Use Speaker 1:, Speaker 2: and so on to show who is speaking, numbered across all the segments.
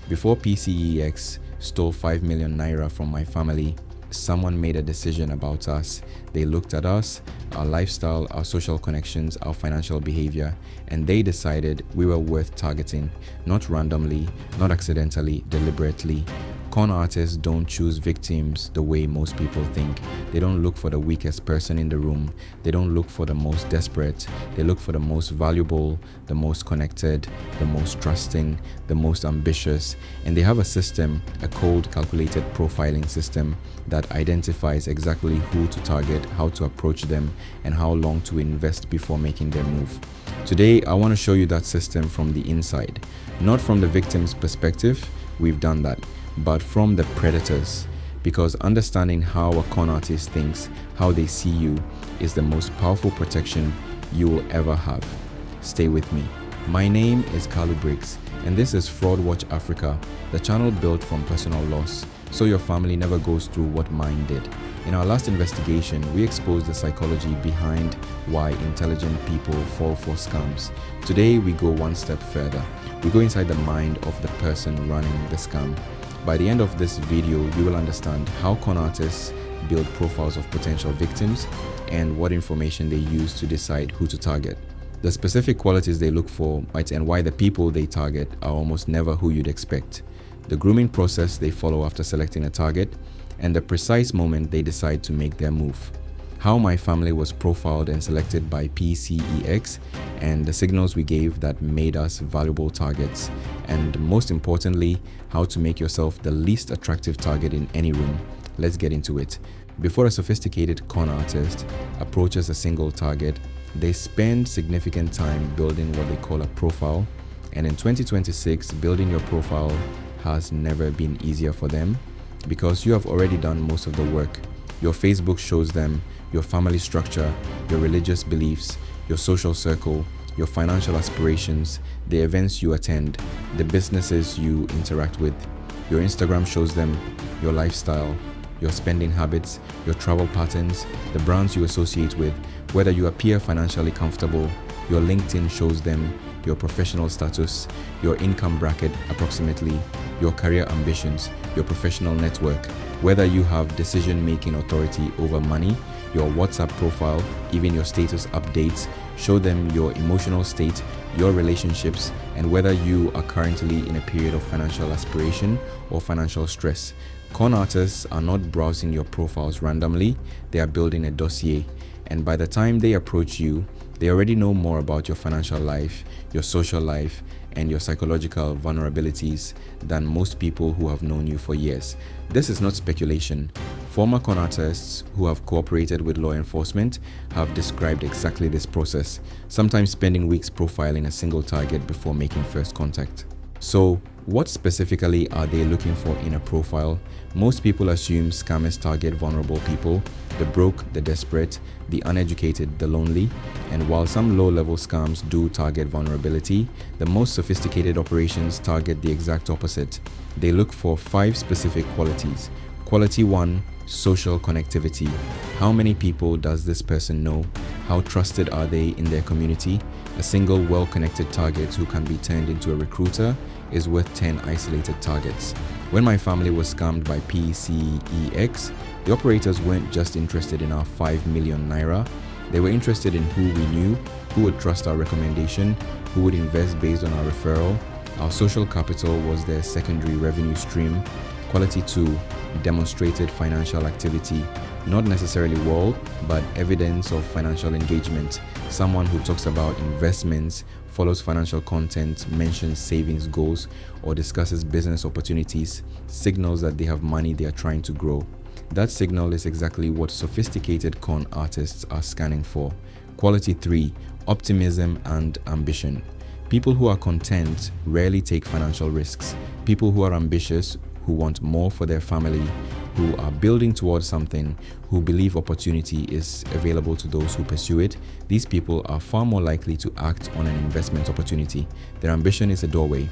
Speaker 1: Before PCEX stole 5 million naira from my family, someone made a decision about us. They looked at us, our lifestyle, our social connections, our financial behavior, and they decided we were worth targeting, not randomly, not accidentally, deliberately. Con artists don't choose victims the way most people think. They don't look for the weakest person in the room. They don't look for the most desperate. They look for the most valuable, the most connected, the most trusting, the most ambitious. And they have a system, a cold, calculated profiling system that identifies exactly who to target, how to approach them, and how long to invest before making their move. Today, I want to show you that system from the inside. Not from the victim's perspective, we've done that, but from the predators, because understanding how a con artist thinks, how they see you, is the most powerful protection you will ever have. Stay with me. My name is Kalu Briggs, and this is FraudWatch Africa, the channel built from personal loss, so your family never goes through what mine did. In our last investigation, we exposed the psychology behind why intelligent people fall for scams. Today, we go one step further. We go inside the mind of the person running the scam. By the end of this video, you will understand how con artists build profiles of potential victims and what information they use to decide who to target. The specific qualities they look for, and why the people they target are almost never who you'd expect. The grooming process they follow after selecting a target, and the precise moment they decide to make their move. How my family was profiled and selected by PCEX, and the signals we gave that made us valuable targets, and most importantly, how to make yourself the least attractive target in any room. Let's get into it. Before a sophisticated con artist approaches a single target, they spend significant time building what they call a profile, and in 2026, building your profile has never been easier for them because you have already done most of the work. Your Facebook shows them your family structure, your religious beliefs, your social circle, your financial aspirations, the events you attend, the businesses you interact with. Your Instagram shows them your lifestyle, your spending habits, your travel patterns, the brands you associate with, whether you appear financially comfortable. Your LinkedIn shows them your professional status, your income bracket approximately, your career ambitions, your professional network, whether you have decision-making authority over money. Your WhatsApp profile, even your status updates, show them your emotional state, your relationships, and whether you are currently in a period of financial aspiration or financial stress. Con artists are not browsing your profiles randomly, they are building a dossier. And by the time they approach you, they already know more about your financial life, your social life, and your psychological vulnerabilities than most people who have known you for years. This is not speculation. Former con artists who have cooperated with law enforcement have described exactly this process, sometimes spending weeks profiling a single target before making first contact. So, what specifically are they looking for in a profile? Most people assume scammers target vulnerable people, the broke, the desperate, the uneducated, the lonely. And while some low-level scams do target vulnerability, the most sophisticated operations target the exact opposite. They look for 5 specific qualities. Quality 1, social connectivity. How many people does this person know? How trusted are they in their community? A single well-connected target who can be turned into a recruiter is worth 10 isolated targets. When my family was scammed by PCEX, the operators weren't just interested in our 5 million naira. They were interested in who we knew, who would trust our recommendation, who would invest based on our referral. Our social capital was their secondary revenue stream. Quality 2, demonstrated financial activity. Not necessarily wealth, but evidence of financial engagement. Someone who talks about investments, follows financial content, mentions savings goals, or discusses business opportunities, signals that they have money they are trying to grow. That signal is exactly what sophisticated con artists are scanning for. Quality 3, optimism and ambition. People who are content rarely take financial risks. People who are ambitious, who want more for their family, who are building towards something, who believe opportunity is available to those who pursue it, these people are far more likely to act on an investment opportunity. Their ambition is a doorway.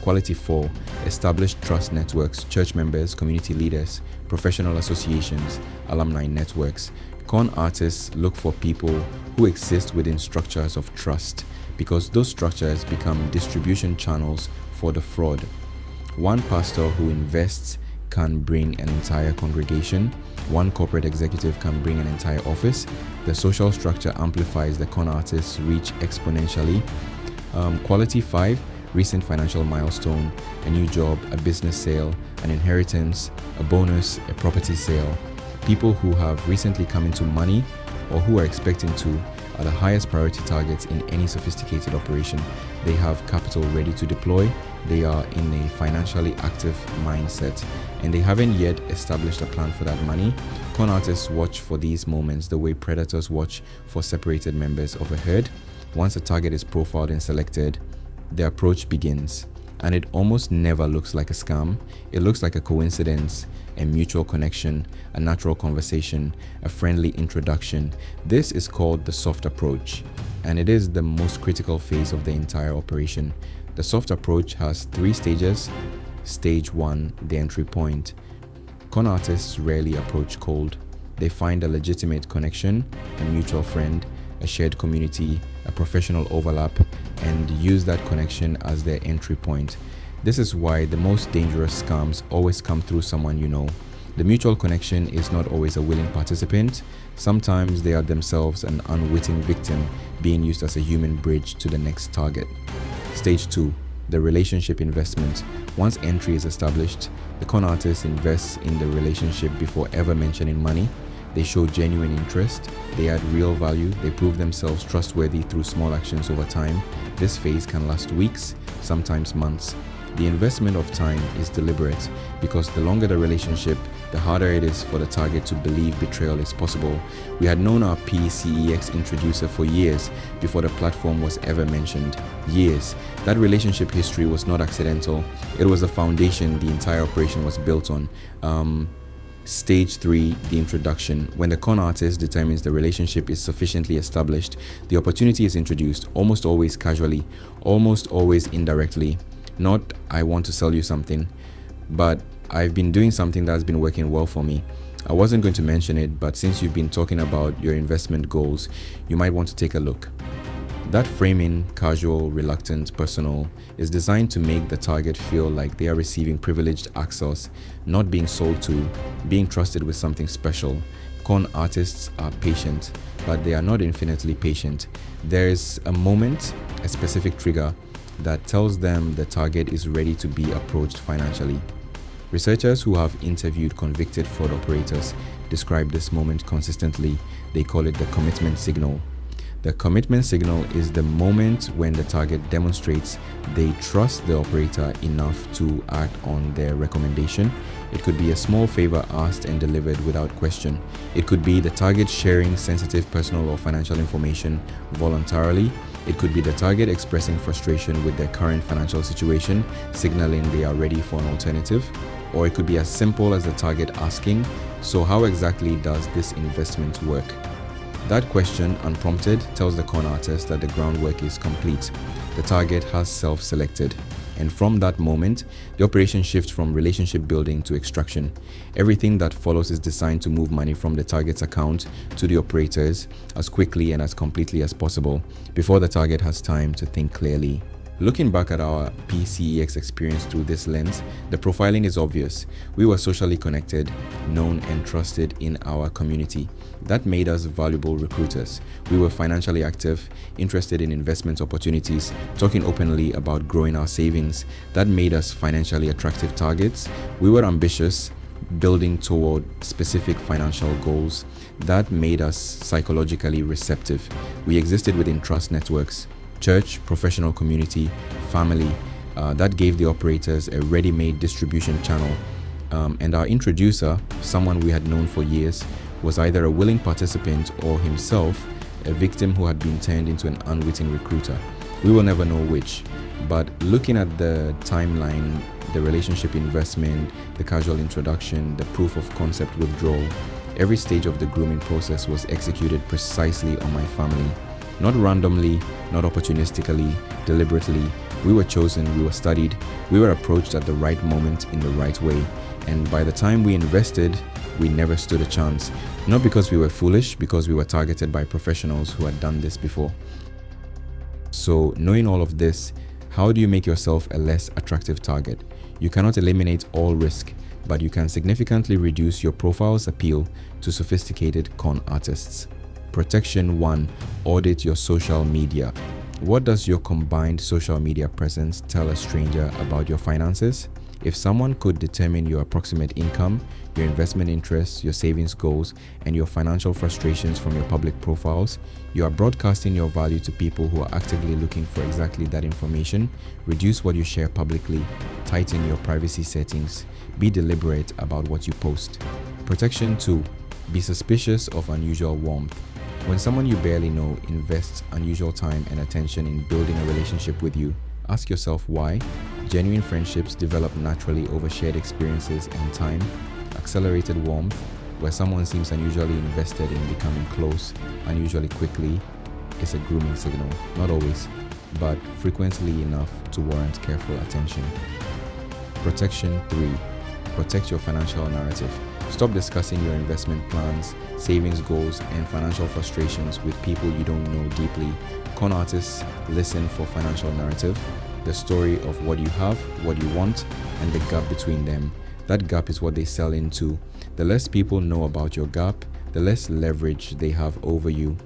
Speaker 1: Quality 4, established trust networks, church members, community leaders, professional associations, alumni networks. Con artists look for people who exist within structures of trust because those structures become distribution channels for the fraud. One pastor who invests can bring an entire congregation. One corporate executive can bring an entire office. The social structure amplifies the con artist's reach exponentially. Quality 5, recent financial milestone, a new job, a business sale, an inheritance, a bonus, a property sale. People who have recently come into money or who are expecting to are the highest priority targets in any sophisticated operation. They have capital ready to deploy, they are in a financially active mindset, and they haven't yet established a plan for that money. Con artists watch for these moments the way predators watch for separated members of a herd. Once a target is profiled and selected, the approach begins, and it almost never looks like a scam. It looks like a coincidence, a mutual connection, a natural conversation, a friendly introduction. This is called the soft approach, and it is the most critical phase of the entire operation. The soft approach has 3 stages. Stage 1, the entry point. Con artists rarely approach cold. They find a legitimate connection, a mutual friend, a shared community, a professional overlap, and use that connection as their entry point. This is why the most dangerous scams always come through someone you know. The mutual connection is not always a willing participant. Sometimes they are themselves an unwitting victim being used as a human bridge to the next target. Stage 2, the relationship investment. Once entry is established, the con artist invests in the relationship before ever mentioning money. They show genuine interest, they add real value, they prove themselves trustworthy through small actions over time. This phase can last weeks, sometimes months. The investment of time is deliberate because the longer the relationship, the harder it is for the target to believe betrayal is possible. We had known our PCEX introducer for years before the platform was ever mentioned. Years. That relationship history was not accidental. It was the foundation the entire operation was built on. Stage 3, the introduction. When the con artist determines the relationship is sufficiently established, the opportunity is introduced, almost always casually, almost always indirectly. Not, I want to sell you something, but I've been doing something that's been working well for me. I wasn't going to mention it, but since you've been talking about your investment goals, you might want to take a look. That framing, casual, reluctant, personal, is designed to make the target feel like they are receiving privileged access, not being sold to, being trusted with something special. Con artists are patient, but they are not infinitely patient. There is a moment, a specific trigger, that tells them the target is ready to be approached financially. Researchers who have interviewed convicted fraud operators describe this moment consistently. They call it the commitment signal. The commitment signal is the moment when the target demonstrates they trust the operator enough to act on their recommendation. It could be a small favor asked and delivered without question. It could be the target sharing sensitive personal or financial information voluntarily. It could be the target expressing frustration with their current financial situation, signaling they are ready for an alternative. Or it could be as simple as the target asking, "So how exactly does this investment work?" That question, unprompted, tells the con artist that the groundwork is complete. The target has self-selected. And from that moment, the operation shifts from relationship building to extraction. Everything that follows is designed to move money from the target's account to the operators as quickly and as completely as possible before the target has time to think clearly. Looking back at our PCEX experience through this lens, the profiling is obvious. We were socially connected, known and trusted in our community. That made us valuable recruiters. We were financially active, interested in investment opportunities, talking openly about growing our savings. That made us financially attractive targets. We were ambitious, building toward specific financial goals. That made us psychologically receptive. We existed within trust networks. Church, professional community, family, that gave the operators a ready-made distribution channel. And our introducer, someone we had known for years, was either a willing participant or himself a victim who had been turned into an unwitting recruiter. We will never know which, but looking at the timeline, the relationship investment, the casual introduction, the proof of concept withdrawal, every stage of the grooming process was executed precisely on my family. Not randomly, not opportunistically, deliberately. We were chosen, we were studied, we were approached at the right moment in the right way. And by the time we invested, we never stood a chance. Not because we were foolish, because we were targeted by professionals who had done this before. So knowing all of this, How do you make yourself a less attractive target? You cannot eliminate all risk, but you can significantly reduce your profile's appeal to sophisticated con artists. Protection 1. Audit your social media. What does your combined social media presence tell a stranger about your finances? If someone could determine your approximate income, your investment interests, your savings goals, and your financial frustrations from your public profiles, you are broadcasting your value to people who are actively looking for exactly that information. Reduce what you share publicly, tighten your privacy settings, be deliberate about what you post. Protection 2. Be suspicious of unusual warmth. When someone you barely know invests unusual time and attention in building a relationship with you, ask yourself why. Genuine friendships develop naturally over shared experiences and time. Accelerated warmth, where someone seems unusually invested in becoming close unusually quickly, is a grooming signal. Not always, but frequently enough to warrant careful attention. Protection 3. Protect your financial narrative. Stop discussing your investment plans, savings goals, and financial frustrations with people you don't know deeply. Con artists listen for financial narrative, the story of what you have, what you want, and the gap between them. That gap is what they sell into. The less people know about your gap, the less leverage they have over you.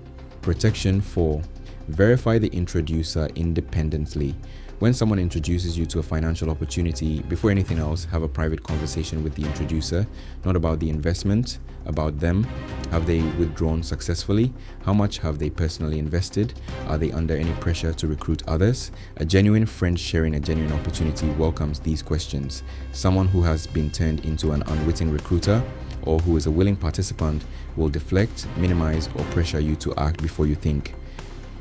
Speaker 1: Protection 4. Verify the introducer independently. When someone introduces you to a financial opportunity, before anything else, have a private conversation with the introducer, not about the investment, about them. Have they withdrawn successfully? How much have they personally invested? Are they under any pressure to recruit others? A genuine friend sharing a genuine opportunity welcomes these questions. Someone who has been turned into an unwitting recruiter or who is a willing participant will deflect, minimize, or pressure you to act before you think.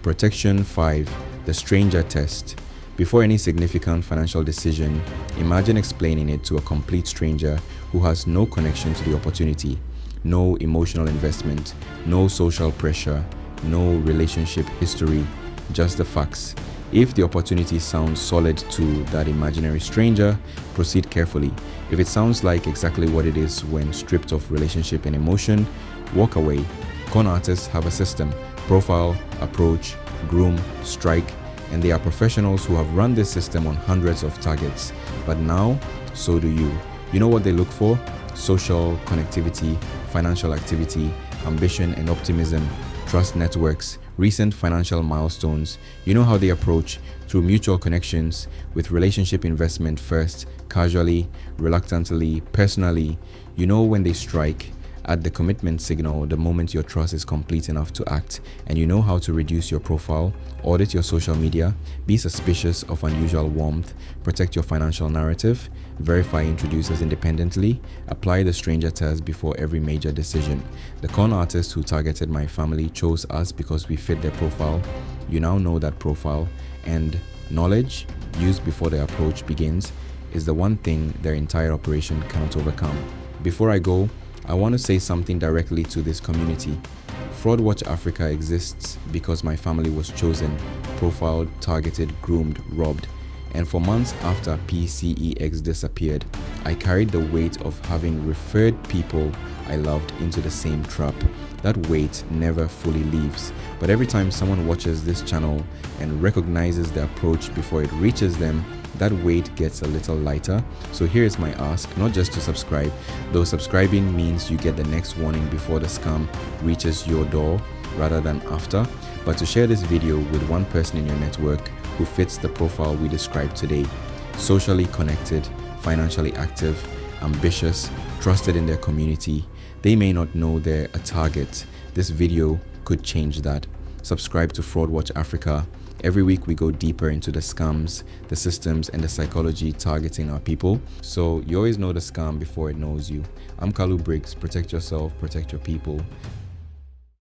Speaker 1: Protection 5. The stranger test. Before any significant financial decision, imagine explaining it to a complete stranger who has no connection to the opportunity, no emotional investment, no social pressure, no relationship history, just the facts. If the opportunity sounds solid to that imaginary stranger, proceed carefully. If it sounds like exactly what it is when stripped of relationship and emotion, walk away. Con artists have a system: profile, approach, groom, strike, and they are professionals who have run this system on hundreds of targets. But now, so do you. You know what they look for? Social connectivity, financial activity, ambition and optimism, trust networks, recent financial milestones. You know how they approach: through mutual connections, with relationship investment first, casually, reluctantly, personally. You know when they strike at the commitment signal the moment your trust is complete enough to act, and you know how to reduce your profile, audit your social media, be suspicious of unusual warmth, protect your financial narrative, verify introducers independently, apply the stranger test before every major decision. The con artist who targeted my family chose us because we fit their profile. You now know that profile, and knowledge used before the approach begins is the one thing their entire operation cannot overcome. Before I go, I want to say something directly to this community. FraudWatch Africa exists because my family was chosen, profiled, targeted, groomed, robbed. And for months after PCEX disappeared, I carried the weight of having referred people I loved into the same trap. That weight never fully leaves, but every time someone watches this channel and recognizes the approach before it reaches them, that weight gets a little lighter. So here is my ask: not just to subscribe, though subscribing means you get the next warning before the scam reaches your door rather than after, but to share this video with one person in your network who fits the profile we described today. Socially connected, financially active, ambitious, trusted in their community. They may not know they're a target. This video could change that. Subscribe to FraudWatch Africa. Every week we go deeper into the scams, the systems, and the psychology targeting our people, so you always know the scam before it knows you. I'm Kalu Briggs. Protect yourself, protect your people.